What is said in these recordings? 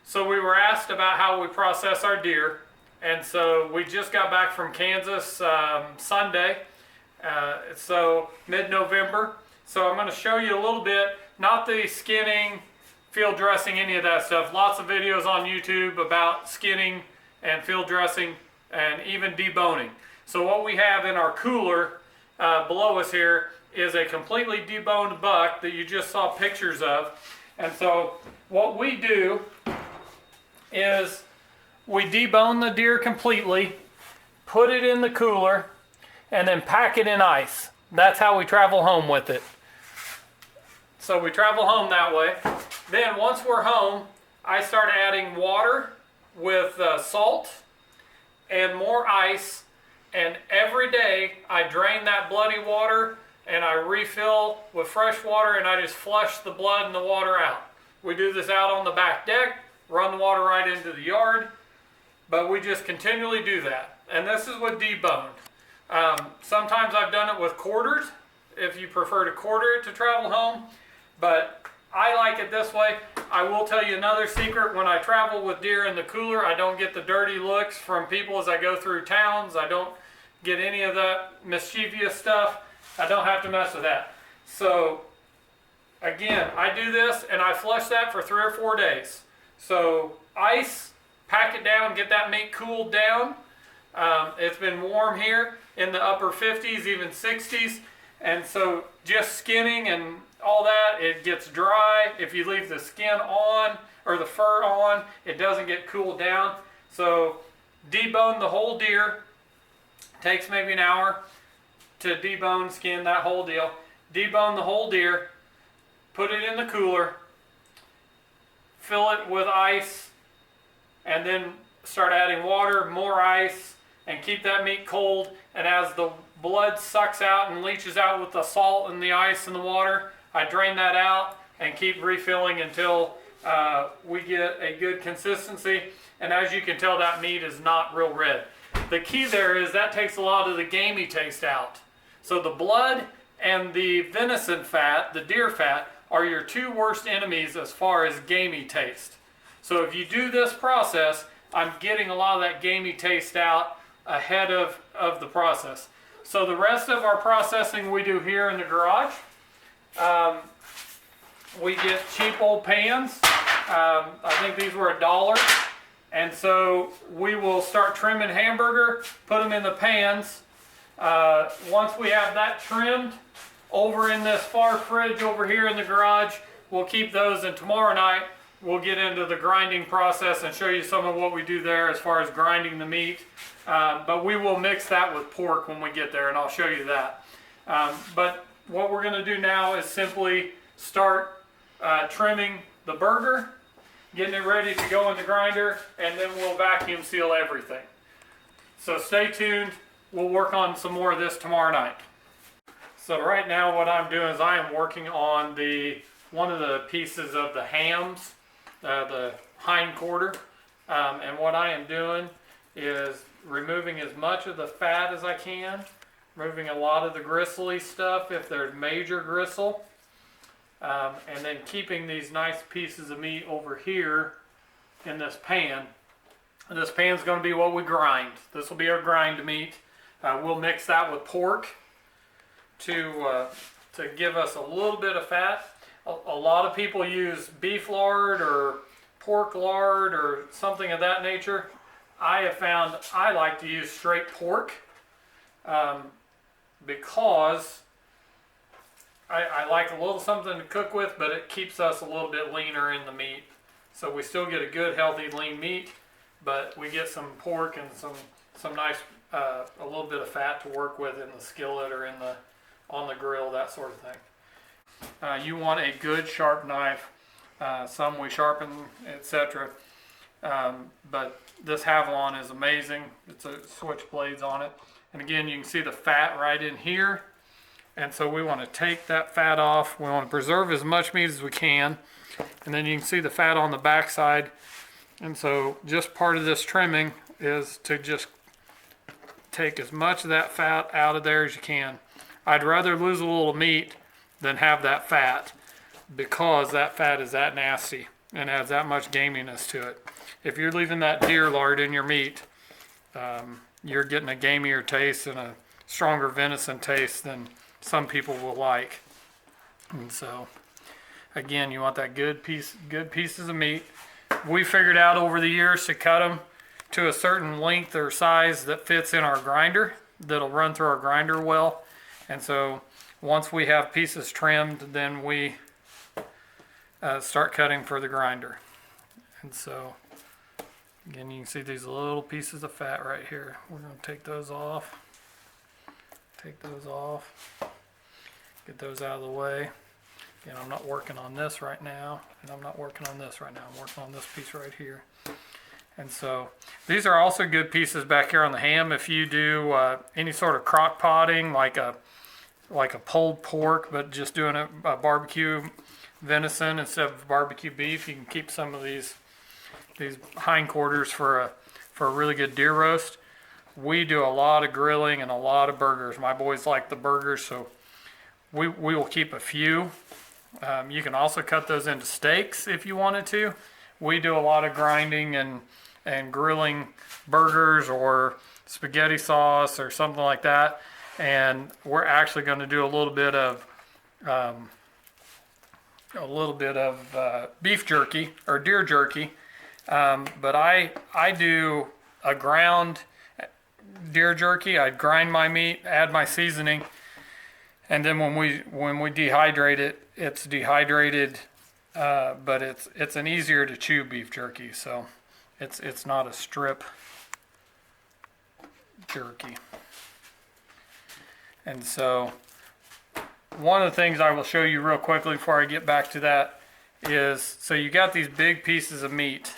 So we were asked about how we process our deer, and so we just got back from Kansas Sunday, so mid-November. So I'm going to show you a little bit, not the skinning, field dressing, any of that stuff. Lots of videos on YouTube about skinning and field dressing and even deboning. So what we have in our cooler below us here is a completely deboned buck that you just saw pictures of. And so what we do is we debone the deer completely, put it in the cooler, and then pack it in ice. That's how we travel home with it. So we travel home that way. Then once we're home, I start adding water with salt and more ice, and every day I drain that bloody water and I refill with fresh water, and I just flush the blood and the water out. We do this out on the back deck, run the water right into the yard, but we just continually do that. And this is with deboned. Sometimes I've done it with quarters, if you prefer to quarter it to travel home, but I like it this way. I will tell you another secret. When I travel with deer in the cooler, I don't get the dirty looks from people as I go through towns. I don't get any of that mischievous stuff. I don't have to mess with that. So again, I do this and I flush that for 3 or 4 days. So ice, pack it down, get that meat cooled down. It's been warm here in the upper 50s, even 60s. And so just skinning and all that, it gets dry. If you leave the skin on or the fur on, it doesn't get cooled down. So debone the whole deer. Takes maybe an hour to debone, skin, that whole deal. Debone the whole deer, put it in the cooler, fill it with ice, and then start adding water, more ice, and keep that meat cold. And as the blood sucks out and leaches out with the salt and the ice and the water, I drain that out and keep refilling until we get a good consistency. And as you can tell, that meat is not real red. The key there is that takes a lot of the gamey taste out. So the blood and the venison fat, the deer fat, are your 2 worst enemies as far as gamey taste. So if you do this process, I'm getting a lot of that gamey taste out ahead of the process. So the rest of our processing we do here in the garage. We get cheap old pans. I think these were $1. And so we will start trimming hamburger, put them in the pans. Once we have that trimmed, over in this far fridge over here in the garage, we'll keep those, and tomorrow night we'll get into the grinding process and show you some of what we do there as far as grinding the meat. But we will mix that with pork when we get there, and I'll show you that. But what we're going to do now is simply start trimming the burger, getting it ready to go in the grinder, and then we'll vacuum seal everything. So stay tuned. We'll work on some more of this tomorrow night. So right now what I'm doing is I am working on one of the pieces of the hams, the hind quarter. And what I am doing is removing as much of the fat as I can, removing a lot of the gristly stuff if there's major gristle. And then keeping these nice pieces of meat over here in this pan. And this pan's going to be what we grind. This will be our grind meat. We'll mix that with pork to give us a little bit of fat. A lot of people use beef lard or pork lard or something of that nature. I have found I like to use straight pork because I like a little something to cook with, but it keeps us a little bit leaner in the meat. So we still get a good, healthy, lean meat, but we get some pork and some nice, a little bit of fat to work with in the skillet or on the grill, that sort of thing. You want a good sharp knife. Some we sharpen, etc. But this Havalon is amazing. It's a switch blades on it. And again, you can see the fat right in here. And so we want to take that fat off. We want to preserve as much meat as we can. And then you can see the fat on the back side. And so just part of this trimming is to just take as much of that fat out of there as you can. I'd rather lose a little meat than have that fat, because that fat is that nasty. and adds that much gaminess to it. If you're leaving that deer lard in your meat, you're getting a gamier taste and a stronger venison taste than some people will like. And so, again, you want that good pieces of meat. We figured out over the years to cut them to a certain length or size that fits in our grinder, that'll run through our grinder well. And so once we have pieces trimmed, then we start cutting for the grinder. And so again, you can see these little pieces of fat right here. We're going to take those off. Take those off. Get those out of the way. Again, I'm not working on this right now, and I'm not working on this right now. I'm working on this piece right here. And so these are also good pieces back here on the ham. If you do any sort of crock potting, like a pulled pork, but just doing a barbecue venison instead of barbecue beef, you can keep some of these hindquarters for a really good deer roast. We do a lot of grilling and a lot of burgers. My boys like the burgers, so we will keep a few. You can also cut those into steaks if you wanted to. We do a lot of grinding and grilling burgers or spaghetti sauce or something like that. And we're actually going to do a little bit of beef jerky or deer jerky. But I do a ground deer jerky. I grind my meat, add my seasoning, and then when we dehydrate it, it's dehydrated, but it's an easier to chew beef jerky, so it's not a strip jerky. And so one of the things I will show you real quickly before I get back to that is, so you got these big pieces of meat,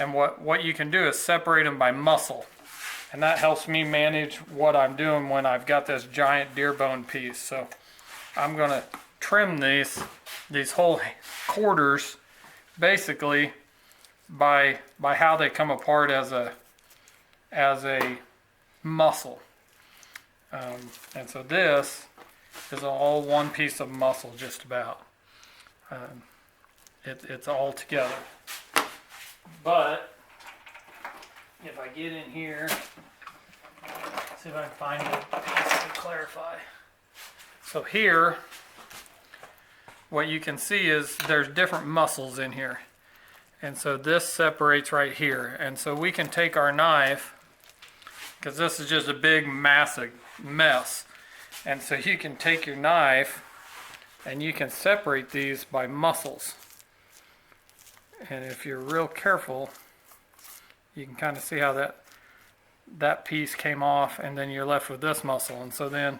and what you can do is separate them by muscle, and that helps me manage what I'm doing when I've got this giant deer bone piece. So I'm going to trim these whole quarters basically by how they come apart as a muscle. And so this is all one piece of muscle, just about. It's all together. But if I get in here, see if I can find it to clarify. So here, what you can see is there's different muscles in here. And so this separates right here. And so we can take our knife, because this is just a big, massive mess. And so you can take your knife and you can separate these by muscles. And if you're real careful, you can kind of see how that piece came off, and then you're left with this muscle. And so then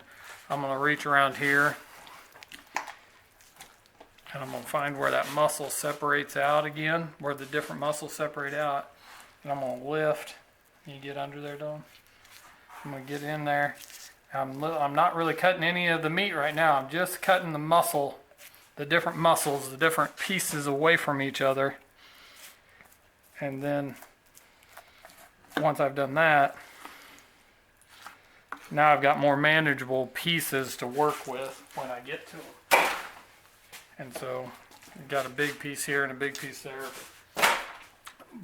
I'm going to reach around here, and I'm going to find where that muscle separates out again, where the different muscles separate out. And I'm going to lift. Can you get under there, Dawn? I'm going to get in there. I'm not really cutting any of the meat right now. I'm just cutting the muscle, the different muscles, the different pieces away from each other. And then once I've done that, now I've got more manageable pieces to work with when I get to them. And so I've got a big piece here and a big piece there.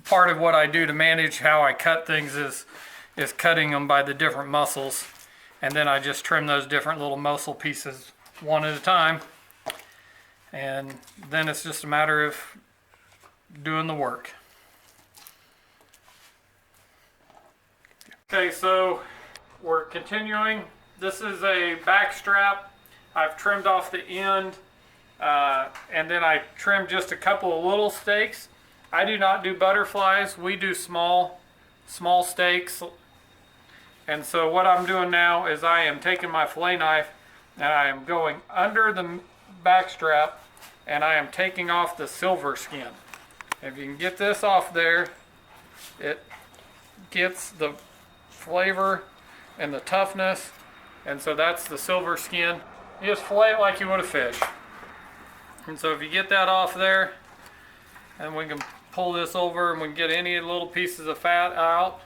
Part of what I do to manage how I cut things is cutting them by the different muscles. And then I just trim those different little muscle pieces one at a time. And then it's just a matter of doing the work. Okay, so we're continuing. This is a back strap. I've trimmed off the end, and then I trimmed just a couple of little steaks. I do not do butterflies. We do small steaks. And so what I'm doing now is I am taking my fillet knife and I am going under the back strap, and I am taking off the silver skin. If you can get this off there, it gets the flavor and the toughness, and so that's the silver skin. You just fillet it like you would a fish. And so if you get that off there, and we can pull this over and we can get any little pieces of fat out.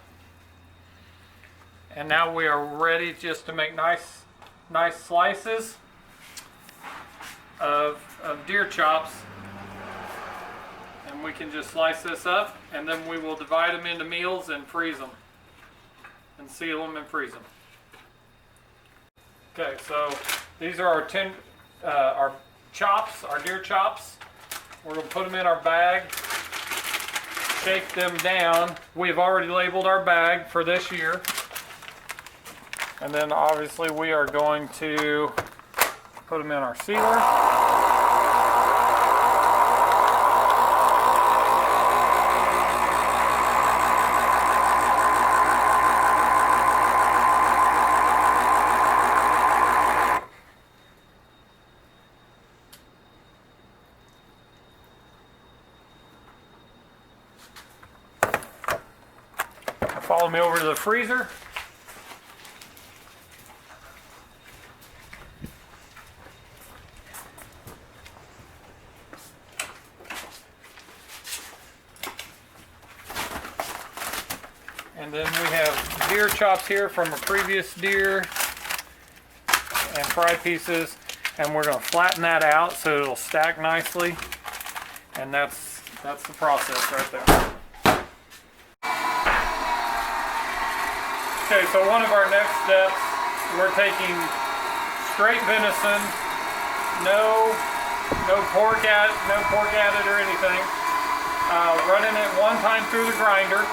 And now we are ready just to make nice slices. of deer chops. And we can just slice this up, and then we will divide them into meals and freeze them. And seal them and freeze them. Okay, so these are our chops, our deer chops. We're going to put them in our bag, shake them down. We've already labeled our bag for this year. And then obviously we are going to put them in our sealer. Follow me over to the freezer. And then we have deer chops here from a previous deer and fry pieces, and we're going to flatten that out so it'll stack nicely, and that's the process right there. Okay, so one of our next steps, we're taking straight venison, no pork added or anything, running it one time through the grinder.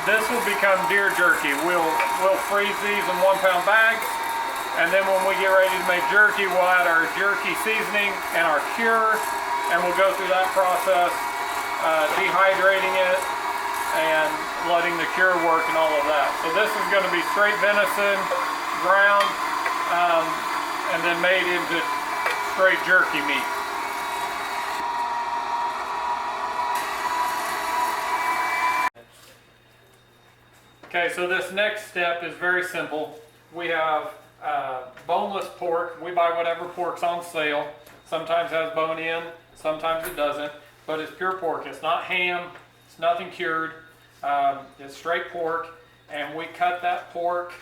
This will become deer jerky. We'll freeze these in 1 pound bags, and then when we get ready to make jerky, we'll add our jerky seasoning and our cure, and we'll go through that process, dehydrating it and letting the cure work and all of that. So this is going to be straight venison, ground, and then made into straight jerky meat. Okay, so this next step is very simple. We have boneless pork. We buy whatever pork's on sale. Sometimes it has bone in, sometimes it doesn't, but it's pure pork. It's not ham, it's nothing cured. It's straight pork, and we cut that pork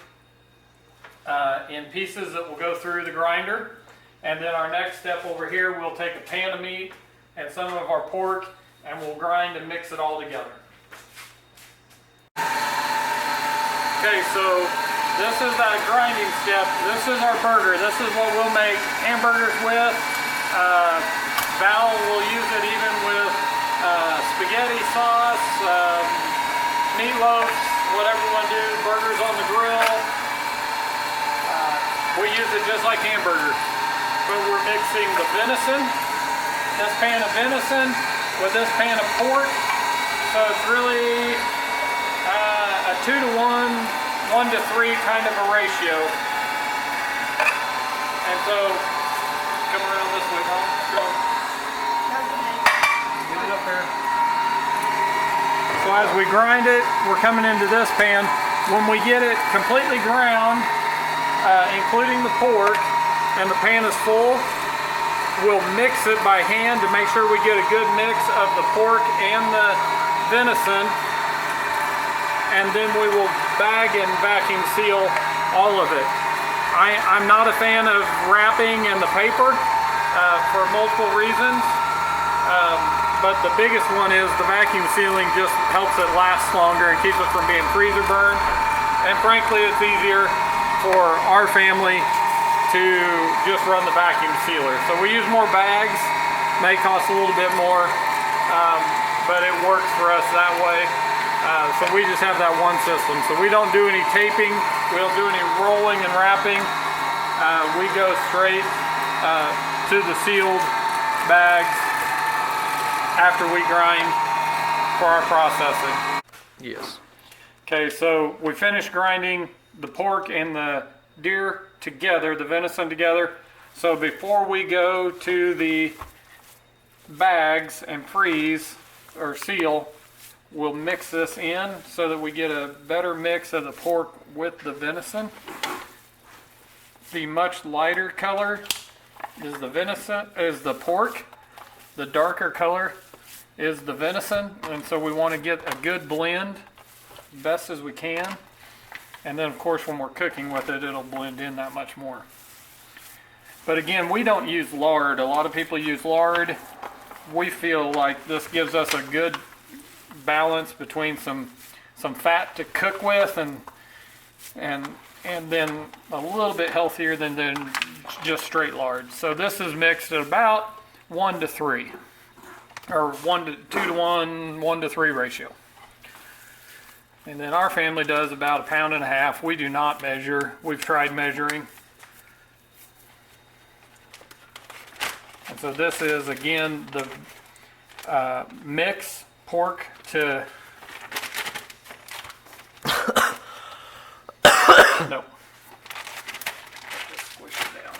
in pieces that will go through the grinder. And then our next step over here, we'll take a pan of meat and some of our pork, and we'll grind and mix it all together. Okay, so this is that grinding step. This is our burger. This is what we'll make hamburgers with. Val will use it even with spaghetti sauce, meatloafs, whatever you want to do, burgers on the grill. We use it just like hamburgers. But we're mixing the venison, this pan of venison, with this pan of pork. So it's really a 2 to 1, 1 to 3 kind of a ratio. And so, come around this way, Mom. Go. Get it up there. So as we grind it, we're coming into this pan. When we get it completely ground, including the pork, and the pan is full, we'll mix it by hand to make sure we get a good mix of the pork and the venison, and then we will bag and vacuum seal all of it. I'm not a fan of wrapping and the paper for multiple reasons, but the biggest one is the vacuum sealing just helps it last longer and keeps it from being freezer burned, and frankly it's easier for our family to just run the vacuum sealer. So we use more bags, may cost a little bit more, but it works for us that way. So we just have that one system. So we don't do any taping, we don't do any rolling and wrapping. We go straight to the sealed bags after we grind for our processing. Yes. Okay, so we finished grinding the pork and the deer together, the venison together. So before we go to the bags and freeze or seal, we'll mix this in so that we get a better mix of the pork with the venison. The much lighter color is the venison, is the pork. The darker color is the venison, and so we want to get a good blend best as we can. And then of course when we're cooking with it, it'll blend in that much more. But again, we don't use lard. A lot of people use lard. We feel like this gives us a good balance between some fat to cook with and then a little bit healthier than just straight lard. So this is mixed at about 1 to 3, or 2 to 1, 1 to 3 ratio. And then our family does about 1.5 pounds. We do not measure. We've tried measuring. And so this is, again, the mix pork to... No. Just squish it down.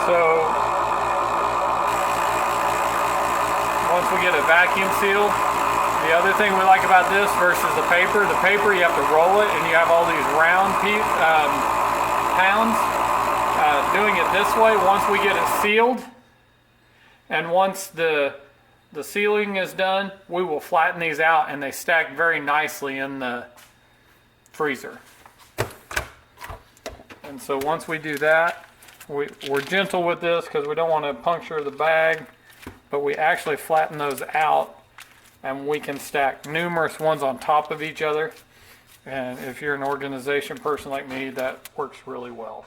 So once we get it vacuum sealed, the other thing we like about this versus the paper you have to roll it and you have all these round pounds. Doing it this way, once we get it sealed and once the sealing is done, we will flatten these out and they stack very nicely in the freezer. And so once we do that, we're gentle with this because we don't want to puncture the bag, but we actually flatten those out and we can stack numerous ones on top of each other. And if you're an organization person like me, that works really well.